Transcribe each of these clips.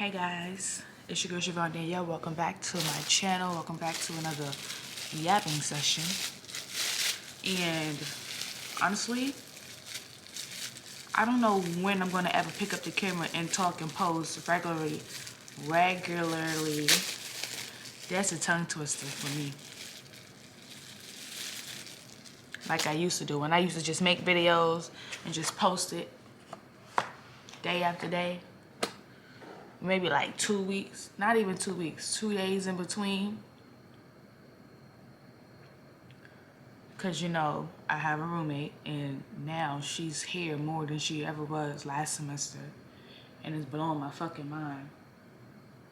Hey guys, it's your girl Siobhan Danielle. Welcome back to my channel. Welcome back to another yapping session. And honestly, I don't know when I'm gonna ever pick up the camera and talk and pose regularly. That's a tongue twister for me. Like I used to do. When I used to just make videos and just post it day after day. Maybe like 2 weeks, not even 2 weeks, 2 days in between. Cause you know, I have a roommate and now she's here more than she ever was last semester. And it's blowing my fucking mind.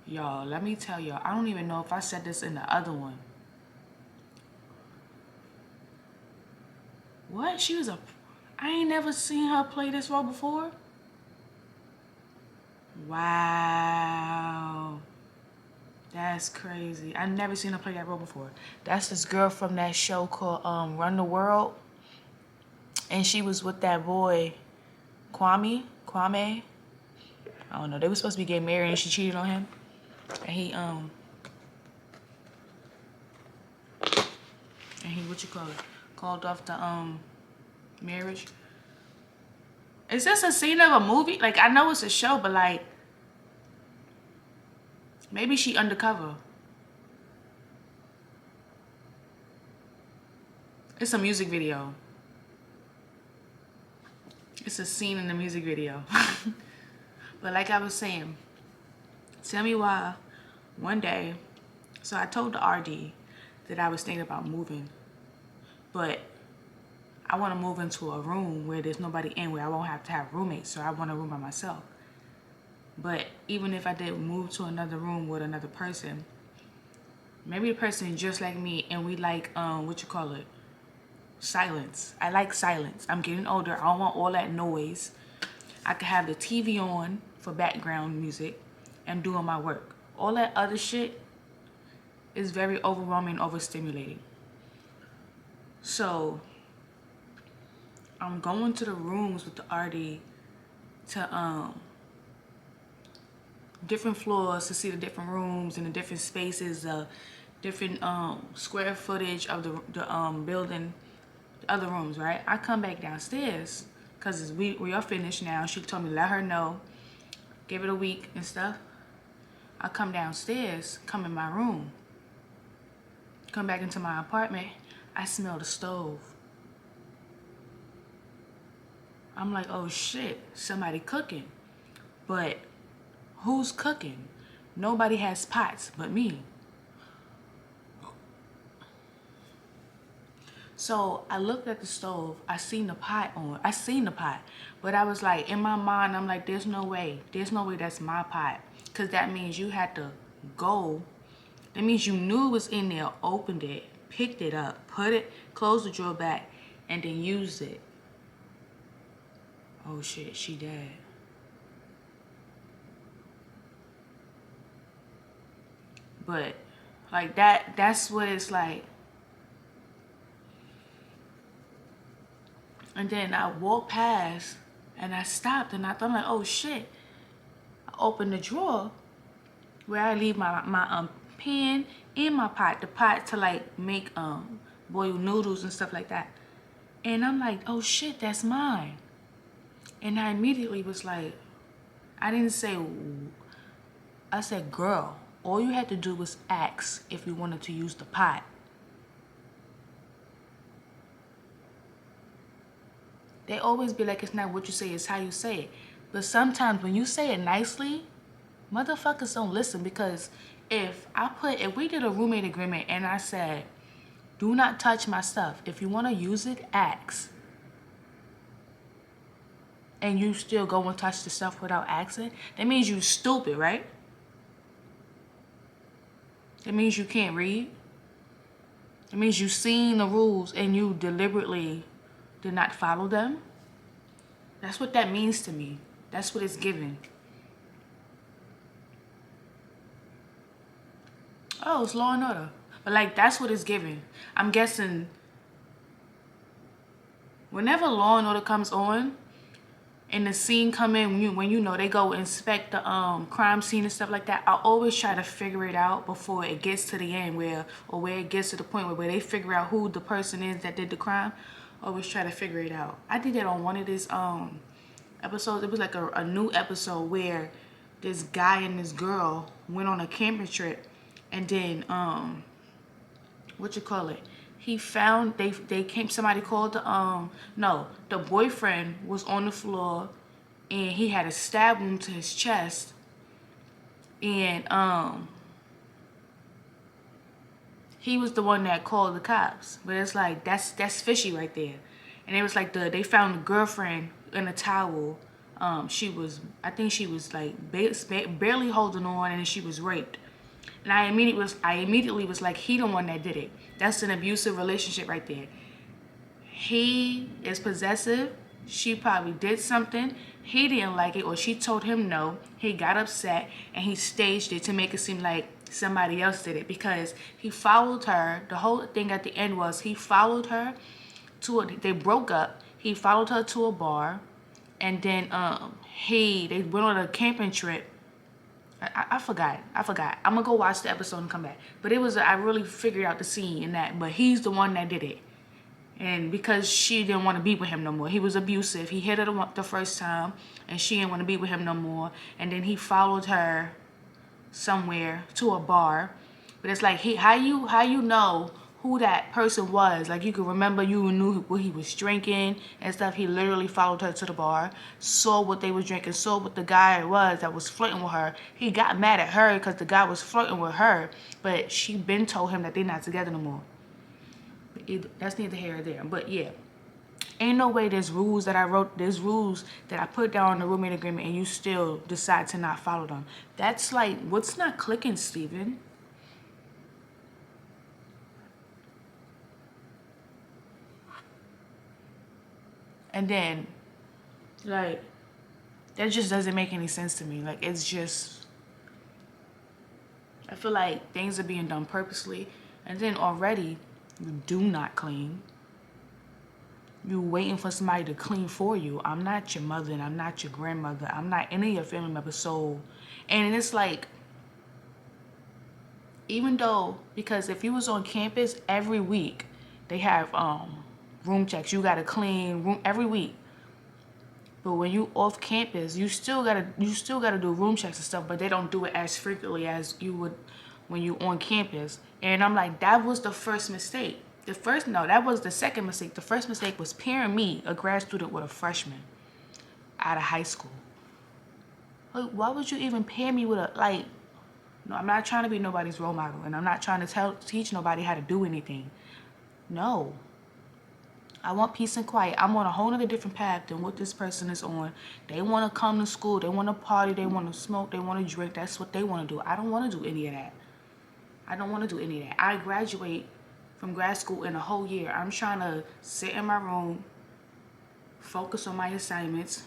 Y'all, let me tell y'all, I don't even know if I said this in the other one. What? I ain't never seen her play this role before. Wow. That's crazy. I've never seen her play that role before. That's this girl from that show called Run the World. And she was with that boy, Kwame. I don't know. They were supposed to be getting married and she cheated on him. And he, called off the, marriage. Is this a scene of a movie? Like, I know it's a show, but like, maybe she undercover. It's a music video. It's a scene in the music video. But like I was saying, tell me why one day, so I told the RD that I was thinking about moving, but I want to move into a room where there's nobody in, where I won't have to have roommates, so I want a room by myself. But even if I did move to another room with another person, maybe the person is just like me and we like, silence. I like silence. I'm getting older. I don't want all that noise. I could have the TV on for background music and doing my work. All that other shit is very overwhelming, overstimulating. So I'm going to the rooms with the RD to different floors to see the different rooms and the different spaces, different square footage of the building, the other rooms, right? I come back downstairs because we are finished now. She told me let her know, give it a week and stuff. I come downstairs, come in my room, come back into my apartment. I smell the stove. I'm like, oh shit, somebody cooking. But who's cooking? Nobody has pots but me. So I looked at the stove. I seen the pot. But I was like, in my mind, I'm like, there's no way that's my pot. Because that means you had to go. That means you knew it was in there, opened it, picked it up, put it, closed the drawer back, and then used it. Oh shit, she dead. But like that's what it's like. And then I walked past and I stopped and I thought, like, oh shit. I opened the drawer where I leave my pan in my pot, the pot to like make boiled noodles and stuff like that. And I'm like, oh shit, that's mine. And I immediately was like, I said, girl, all you had to do was ask if you wanted to use the pot. They always be like, it's not what you say, it's how you say it. But sometimes when you say it nicely, motherfuckers don't listen. Because if we did a roommate agreement and I said, do not touch my stuff. If you want to use it, ask. And you still go and touch the stuff without asking, that means you stupid, right? That means you can't read. It means you've seen the rules and you deliberately did not follow them. That's what that means to me. That's what it's giving. Oh, it's Law and Order. But like, that's what it's giving. I'm guessing whenever Law and Order comes on, and the scene come in when you know they go inspect the crime scene and stuff like that, I always try to figure it out before it gets to the end where it gets to the point where they figure out who the person is that did the crime. Always try to figure it out. I did that on one of these episodes. It was like a new episode where this guy and this girl went on a camping trip, and then what you call it, he found they came, somebody called the no, the boyfriend was on the floor and he had a stab wound to his chest, and he was the one that called the cops. But it's like that's fishy right there. And it was like they found the girlfriend in a towel. I think she was like barely holding on, and she was raped. And I immediately was like, he the one that did it. That's an abusive relationship right there. He is possessive. She probably did something. He didn't like it, or she told him no. He got upset and he staged it to make it seem like somebody else did it, because he followed her. The whole thing at the end was he followed her they broke up. He followed her to a bar, and then they went on a camping trip. I forgot. I'm gonna go watch the episode and come back. But I really figured out the scene in that. But he's the one that did it. And because she didn't want to be with him no more. He was abusive. He hit her the first time, and she didn't want to be with him no more. And then he followed her somewhere to a bar. But it's like, how you know who that person was? Like, you could remember, you knew what he was drinking and stuff. He literally followed her to the bar, saw what they was drinking, saw what the guy was that was flirting with her. He got mad at her because the guy was flirting with her, but she been told him that they're not together no more. That's neither here or there. But yeah, ain't no way there's rules that I put down in the roommate agreement and you still decide to not follow them. That's like, what's not clicking, Steven? And then, like, that just doesn't make any sense to me. Like, it's just, I feel like things are being done purposely. And then already, you do not clean. You waiting for somebody to clean for you. I'm not your mother, and I'm not your grandmother. I'm not any of your family members. So, and it's like, even though, because if you was on campus every week, they have room checks. You gotta clean room every week. But when you off campus, you still gotta do room checks and stuff, but they don't do it as frequently as you would when you on campus. And I'm like, that was the first mistake. That was the second mistake. The first mistake was pairing me, a grad student, with a freshman out of high school. Like, why would you even pair me with no, I'm not trying to be nobody's role model, and I'm not trying to teach nobody how to do anything. No. I want peace and quiet. I'm on a whole other different path than what this person is on. They want to come to school. They want to party. They want to smoke. They want to drink. That's what they want to do. I don't want to do any of that. I graduate from grad school in a whole year. I'm trying to sit in my room, focus on my assignments.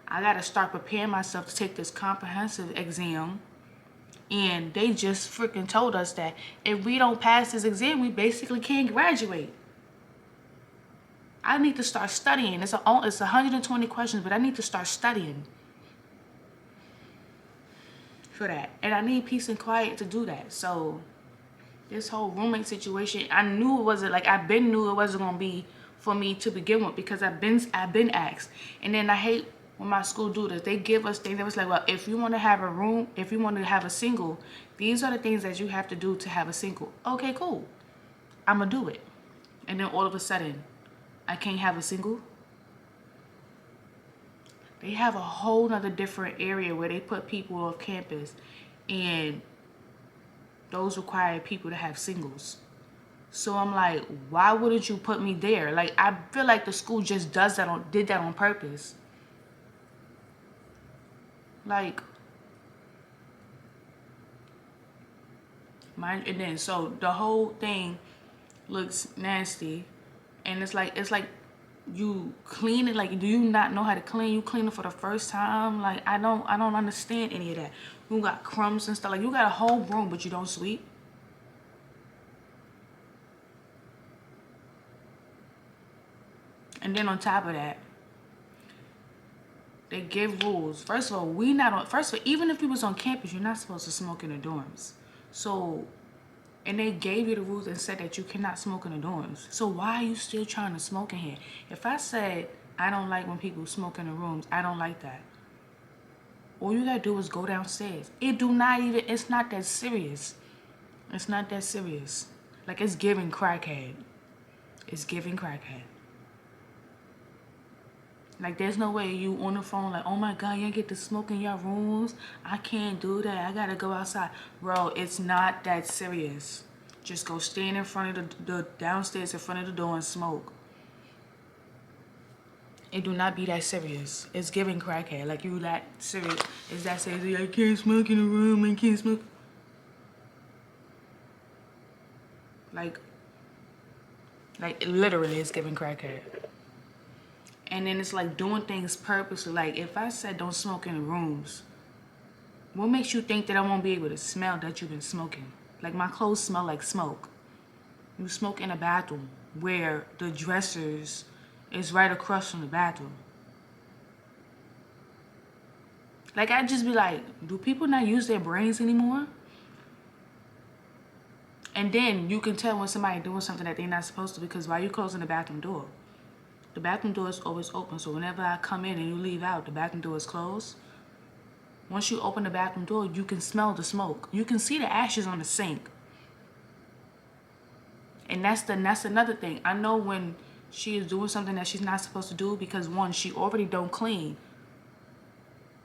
I got to start preparing myself to take this comprehensive exam. And they just freaking told us that if we don't pass this exam, we basically can't graduate. I need to start studying. It's 120 questions, but I need to start studying for that. And I need peace and quiet to do that. So this whole roommate situation, I knew it wasn't going to be for me to begin with, because I've been asked. And then I hate when my school do this. They give us things that was like, well, if you want to have a room, if you want to have a single, these are the things that you have to do to have a single. Okay, cool. I'm going to do it. And then all of a sudden, I can't have a single. They have a whole nother different area where they put people off campus, and those require people to have singles. So I'm like, why wouldn't you put me there? Like, I feel like the school just did that on purpose. Like, and then so the whole thing looks nasty, and it's like you clean it. Like, do you not know how to clean? You clean it for the first time. Like, I don't understand any of that. You got crumbs and stuff. Like, you got a whole room, but you don't sweep. And then on top of that, They give rules. First of all, we not on. First of all, even if you was on campus, you're not supposed to smoke in the dorms. So, and they gave you the rules and said that you cannot smoke in the dorms. So why are you still trying to smoke in here? If I said I don't like when people smoke in the rooms, I don't like that. All you gotta do is go downstairs. It's not that serious. It's not that serious. Like, it's giving crackhead. It's giving crackhead. Like, there's no way you on the phone like, oh my God, you get to smoke in your rooms. I can't do that. I gotta go outside. Bro, it's not that serious. Just go stand in front of the downstairs in front of the door and smoke. It do not be that serious. It's giving crackhead. Like, you that serious. It's that serious. I can't smoke in the room. I can't smoke. Like literally, it's giving crackhead. And then it's like doing things purposely. Like, if I said don't smoke in the rooms, what makes you think that I won't be able to smell that you've been smoking? Like, my clothes smell like smoke. You smoke in a bathroom where the dressers is right across from the bathroom. Like, I'd just be like, do people not use their brains anymore? And then you can tell when somebody doing something that they're not supposed to, because why are you closing the bathroom door? The bathroom door is always open, so whenever I come in and you leave out, the bathroom door is closed. Once you open the bathroom door, you can smell the smoke. You can see the ashes on the sink. And that's another thing. I know when she is doing something that she's not supposed to do, because one, she already don't clean.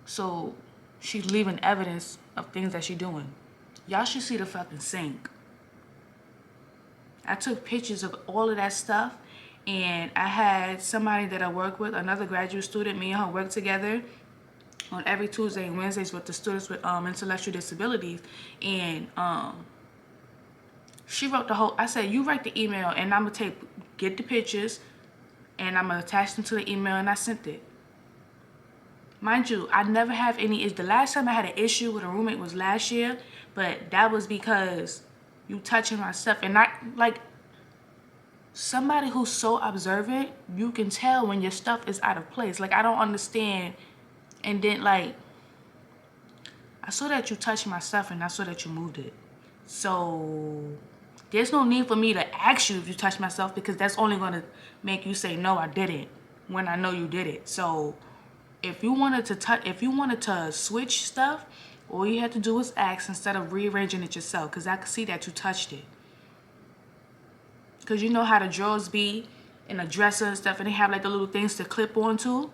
So she's leaving evidence of things that she's doing. Y'all should see the fucking sink. I took pictures of all of that stuff, and I had somebody that I work with, another graduate student, me and her work together on every Tuesday and Wednesdays with the students with intellectual disabilities. And she wrote the whole, I said, you write the email and I'm gonna get the pictures and I'm gonna attach them to the email, and I sent it. Mind you, I never have any, the last time I had an issue with a roommate was last year, but that was because you touching my stuff. And I, like, somebody who's so observant, you can tell when your stuff is out of place. Like, I don't understand. And then, like, I saw that you touched my stuff and I saw that you moved it. So there's no need for me to ask you if you touched my stuff, because that's only going to make you say, no, I didn't, when I know you did it. So if you wanted to switch stuff, all you had to do was ask instead of rearranging it yourself, because I could see that you touched it. Because you know how the drawers be in the dresser and stuff, and they have like the little things to clip onto.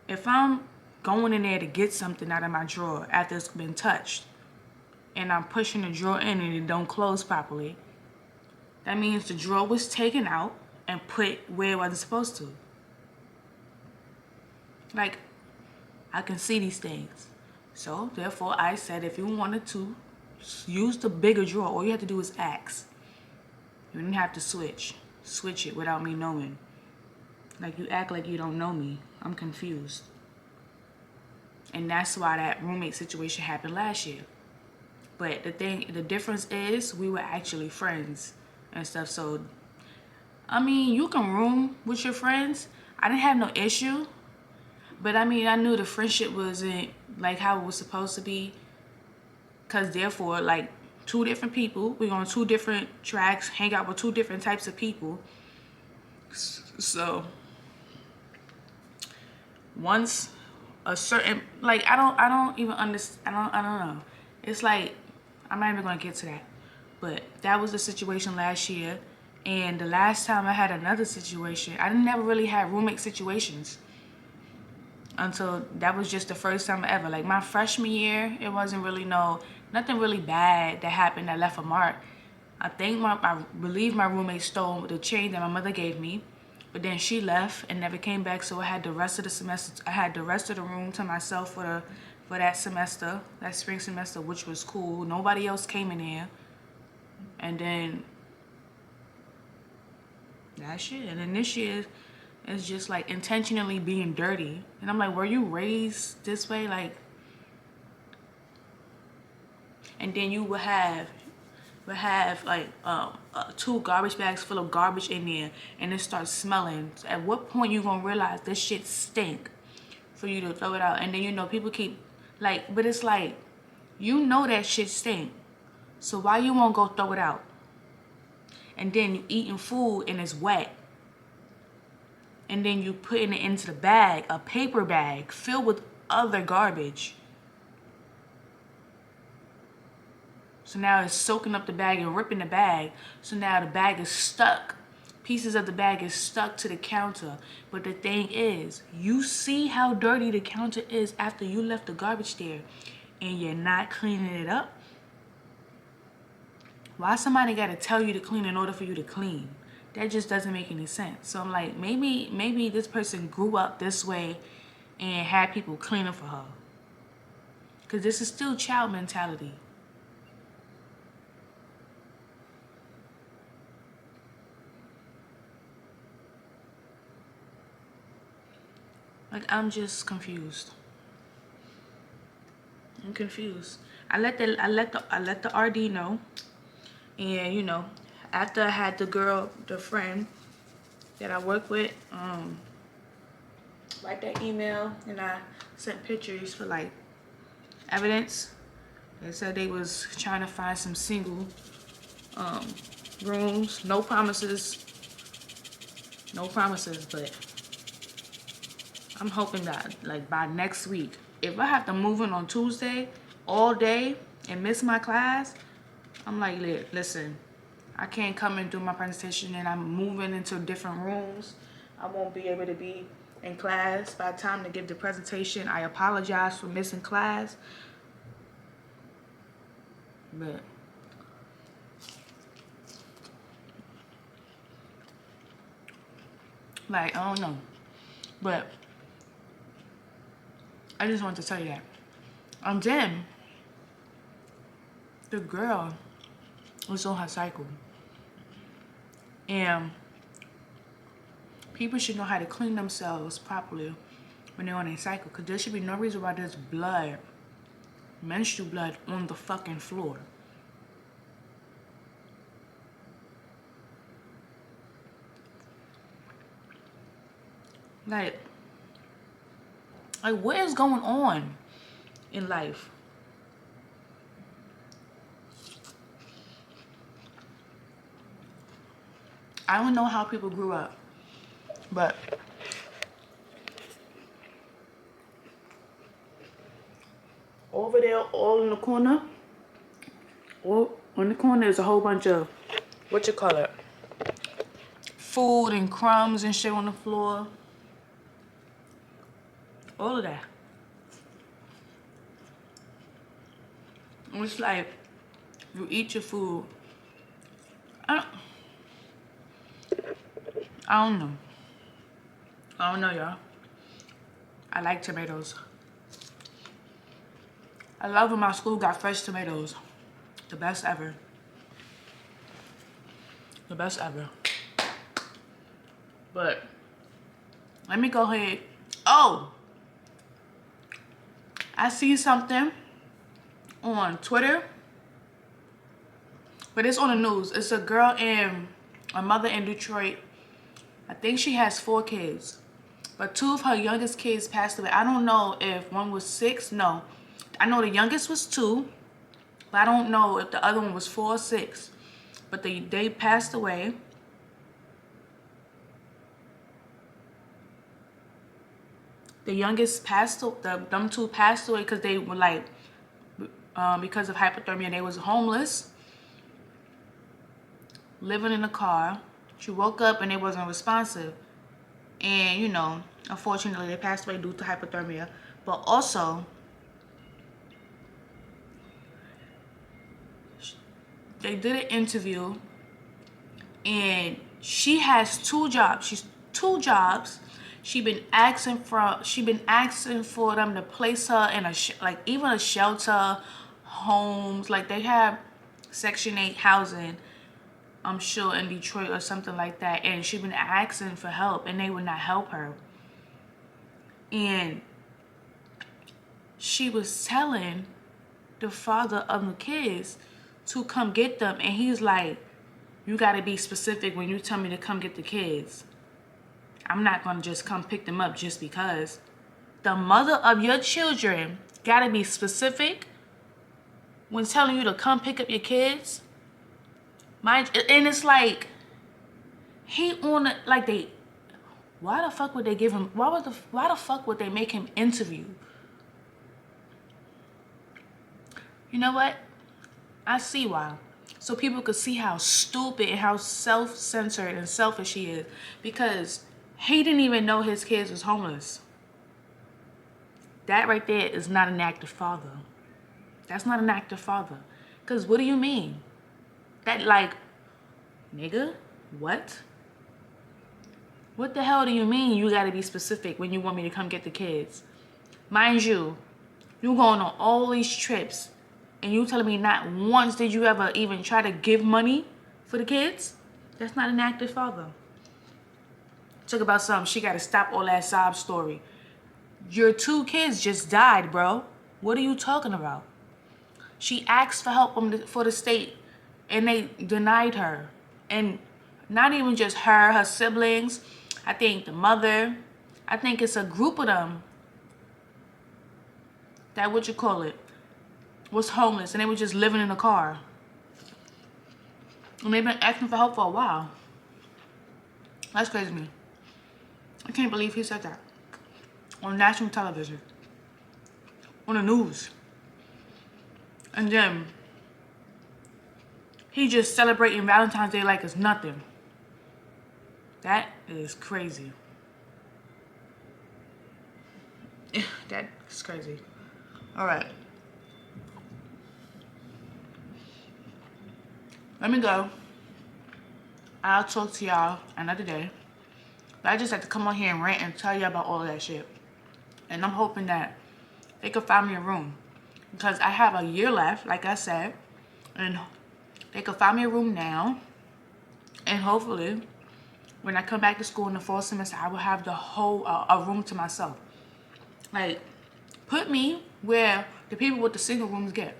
If I'm going in there to get something out of my drawer after it's been touched, and I'm pushing the drawer in and it don't close properly, that means the drawer was taken out and put where it wasn't supposed to. Like, I can see these things. So therefore I said, if you wanted to use the bigger drawer, all you have to do is ask. You didn't have to switch it without me knowing. Like, you act like you don't know me. I'm confused. And that's why that roommate situation happened last year. But the difference is we were actually friends and stuff. So, I mean, you can room with your friends. I didn't have no issue. But I mean, I knew the friendship wasn't like how it was supposed to be. Because therefore, like, two different people, we're on two different tracks, hang out with two different types of people. So once a certain, like, I don't even understand, I don't know. It's like, I'm not even gonna get to that. But that was the situation last year. And the last time I had another situation, I never really had roommate situations until that was just the first time ever. Like, my freshman year, it wasn't really nothing really bad that happened that left a mark. I believe my roommate stole the chain that my mother gave me, but then she left and never came back. So I had the rest of the semester, I had the rest of the room to myself for that semester, that spring semester, which was cool. Nobody else came in here. And then that year, and then this year, it's just like intentionally being dirty. And I'm like, were you raised this way? Like, and then you will have would have like 2 garbage bags full of garbage in there, and it starts smelling. So at what point you gonna realize this shit stink for you to throw it out? And then, you know, people keep like, but it's like, you know that shit stink, so why you won't go throw it out? And then you eating food and it's wet, and then you putting it into the bag, a paper bag filled with other garbage. So now it's soaking up the bag and ripping the bag. So now the bag is stuck. Pieces of the bag is stuck to the counter. But the thing is, you see how dirty the counter is after you left the garbage there, and you're not cleaning it up? Why somebody gotta tell you to clean in order for you to clean? That just doesn't make any sense. So I'm like, maybe this person grew up this way and had people cleaning for her. Because this is still child mentality. Like, I'm just confused. I'm confused. I let the RD know, and you know, after I had the friend that I work with, write that email, and I sent pictures for like evidence. They said they was trying to find some single rooms. No promises, but I'm hoping that like by next week, if I have to move in on Tuesday all day and miss my class, I'm like, listen, I can't come and do my presentation and I'm moving into different rooms. I won't be able to be in class by the time to give the presentation. I apologize for missing class. But like, I don't know. But I just want to tell you that. Then the girl was on her cycle. And people should know how to clean themselves properly when they're on a cycle. Because there should be no reason why there's blood, menstrual blood, on the fucking floor. Like what is going on in life? I don't know how people grew up, but over there, all in the corner, all in the corner is a whole bunch of, food and crumbs and shit on the floor. All of that. It's like, you eat your food. I don't know. I don't know, y'all. I like tomatoes. I love when my school got fresh tomatoes. The best ever. The best ever. But let me go ahead. Oh, I see something on Twitter, but it's on the news. It's a girl a mother in Detroit. I think she has 4 kids, but 2 of her youngest kids passed away. I don't know if one was 6. No, I know the youngest was 2, but I don't know if the other one was 4 or 6. But they passed away. The youngest them 2 passed away because they were like, because of hypothermia. They was homeless, living in a car. She woke up and they wasn't responsive. And, you know, unfortunately, they passed away due to hypothermia. But also, they did an interview, and she has 2 jobs. She's 2 jobs. She been asking for them to place her in like even a shelter, homes. Like they have Section 8 housing, I'm sure, in Detroit or something like that. And she been asking for help, and they would not help her. And she was telling the father of the kids to come get them. And he's like, you got to be specific when you tell me to come get the kids. I'm not going to just come pick them up just because. The mother of your children got to be specific when telling you to come pick up your kids. And it's like, he on it, like they, why the fuck would they give him, why the fuck would they make him interview? You know what? I see why. So people could see how stupid and how self-centered and selfish he is. Because he didn't even know his kids was homeless. That right there is not an active father. That's not an active father. Because what do you mean? That like, nigga, what? What the hell do you mean you gotta be specific when you want me to come get the kids? Mind you, you going on all these trips and you telling me not once did you ever even try to give money for the kids? That's not an active father. Talk about something, she gotta stop all that sob story. Your 2 kids just died, bro. What are you talking about? She asked for help for the state and they denied her. And not even just her siblings. I think the mother. I think it's a group of them that, what you call it, was homeless and they were just living in a car. And they've been asking for help for a while. That's crazy to me. I can't believe he said that. On national television. On the news. And then he just celebrating Valentine's Day like it's nothing. That is crazy. That is crazy. Alright. Let me go. I'll talk to y'all another day. But I just had to come on here and rant and tell you about all of that shit. And I'm hoping that they could find me a room. Because I have a year left, like I said. And they could find me a room now. And hopefully, when I come back to school in the fall semester, I will have the whole, a room to myself. Like, put me where the people with the single rooms get.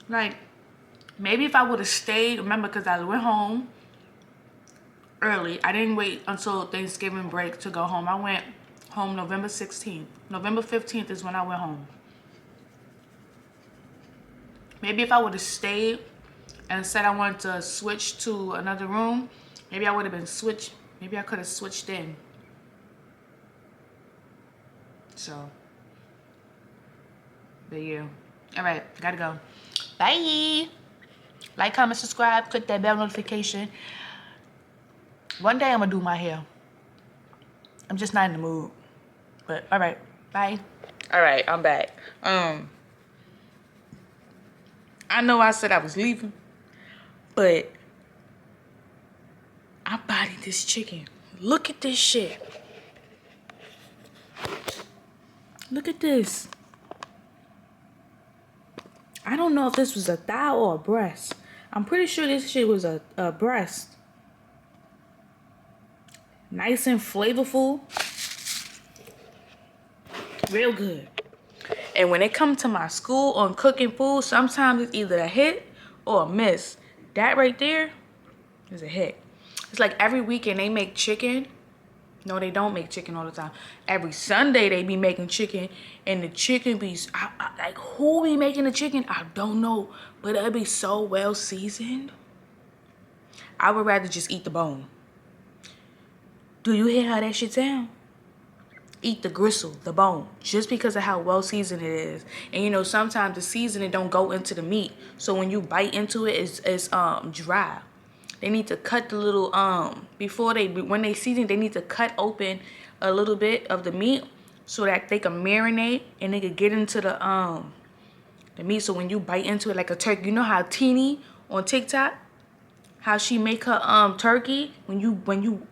Like, maybe if I would have stayed, remember, because I went home early. I didn't wait until Thanksgiving break to go home. I went home November 16th. November 15th is when I went home. Maybe if I would have stayed and said I wanted to switch to another room, maybe I would have been switched. Maybe I could have switched in. So, but yeah. Alright, gotta go. Bye. Like, comment, subscribe, click that bell notification. One day I'm gonna do my hair. I'm just not in the mood. But alright, bye. Alright, I'm back. I know I said I was leaving, but I bodied this chicken. Look at this shit. Look at this. I don't know if this was a thigh or a breast. I'm pretty sure this shit was a breast. Nice and flavorful. Real good. And when it comes to my school on cooking food, sometimes it's either a hit or a miss. That right there is a hit. It's like every weekend they make chicken. No, they don't make chicken all the time. Every Sunday they be making chicken, and the chicken be like, who be making the chicken? I don't know, but it'll be so well seasoned. I would rather just eat the bone. Do you hear how that shit sound? Eat the gristle, the bone, just because of how well seasoned it is. And you know, sometimes the seasoning don't go into the meat, so when you bite into it, it's dry. They need to cut the little when they season, they need to cut open a little bit of the meat so that they can marinate and they can get into the meat. So when you bite into it like a turkey, you know how Teeny on TikTok, how she make her turkey, when you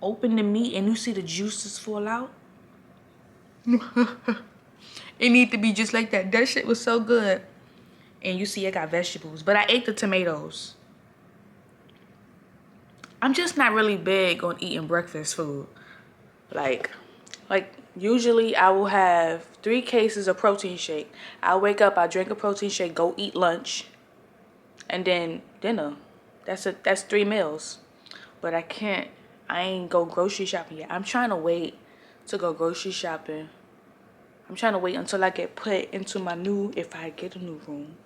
open the meat and you see the juices fall out. It need to be just like that. That shit was so good. And you see I got vegetables, but I ate the tomatoes. I'm just not really big on eating breakfast food. Like usually I will have 3 cases of protein shake. I'll wake up, I'll drink a protein shake, go eat lunch. and then dinner. That's 3 meals. But I ain't go grocery shopping yet. I'm trying to wait to go grocery shopping. I'm trying to wait until I get put into my new, if I get a new room.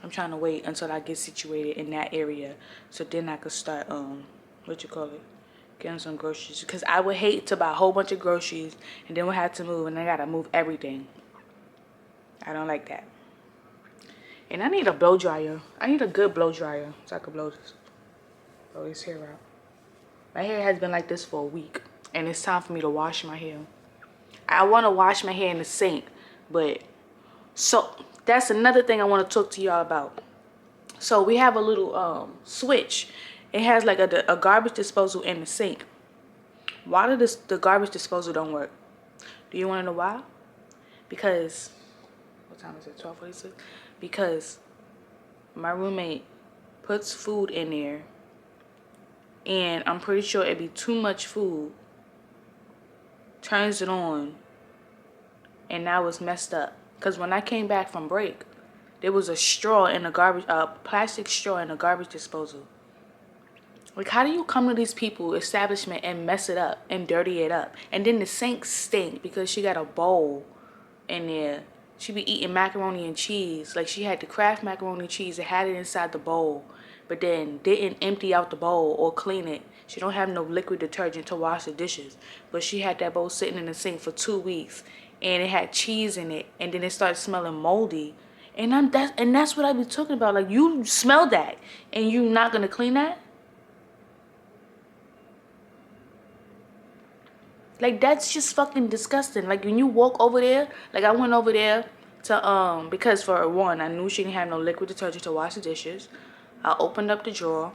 I'm trying to wait until I get situated in that area, so then I could start, getting some groceries. Because I would hate to buy a whole bunch of groceries and then we'll have to move and I gotta move everything. I don't like that. And I need a blow dryer. I need a good blow dryer so I can blow this hair out. My hair has been like this for a week, and it's time for me to wash my hair. I want to wash my hair in the sink, but so that's another thing I want to talk to y'all about. So we have a little switch. It has like a garbage disposal in the sink. Why did the garbage disposal don't work? Do you want to know why? Because what time is it? 12:46. Because my roommate puts food in there, and I'm pretty sure it'd be too much food. Turns it on, and now it's messed up. Because when I came back from break, there was a straw in the garbage, a plastic straw in the garbage disposal. Like, how do you come to these people establishment and mess it up and dirty it up? And then the sink stink because she got a bowl in there. She be eating macaroni and cheese. Like, she had the Kraft macaroni and cheese and had it inside the bowl, but then didn't empty out the bowl or clean it. She don't have no liquid detergent to wash the dishes, but she had that bowl sitting in the sink for 2 weeks, and it had cheese in it, and then it started smelling moldy. And that's what I be talking about. Like, you smell that, and you not gonna clean that? Like, that's just fucking disgusting. Like, when you walk over there, like, I went over there to, because for one, I knew she didn't have no liquid detergent to wash the dishes. I opened up the drawer,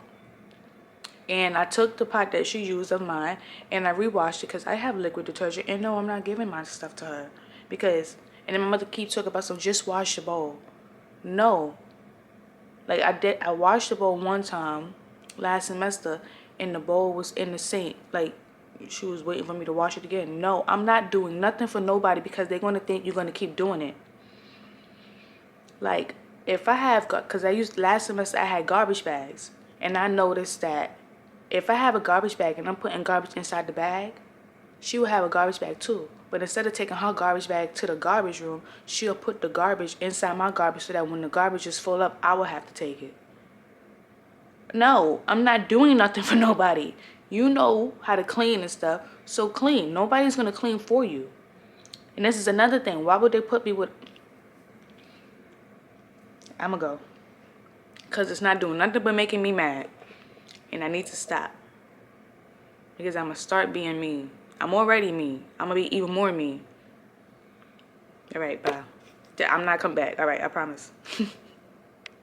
and I took the pot that she used of mine, and I rewashed it because I have liquid detergent. And no, I'm not giving my stuff to her. And then my mother keeps talking about, so just wash the bowl. No. Like, I washed the bowl one time last semester, and the bowl was in the sink. Like, she was waiting for me to wash it again. No, I'm not doing nothing for nobody because they're going to think you're going to keep doing it. Like, if I have, because last semester I had garbage bags, and I noticed that if I have a garbage bag and I'm putting garbage inside the bag, she will have a garbage bag too. But instead of taking her garbage bag to the garbage room, she'll put the garbage inside my garbage so that when the garbage is full up, I will have to take it. No, I'm not doing nothing for nobody. You know how to clean and stuff, so clean. Nobody's going to clean for you. And this is another thing. Why would they put me with... I'm going to go. Because it's not doing nothing but making me mad. And I need to stop. Because I'm going to start being mean. I'm already mean. I'm going to be even more mean. All right, bye. I'm not coming back. All right, I promise.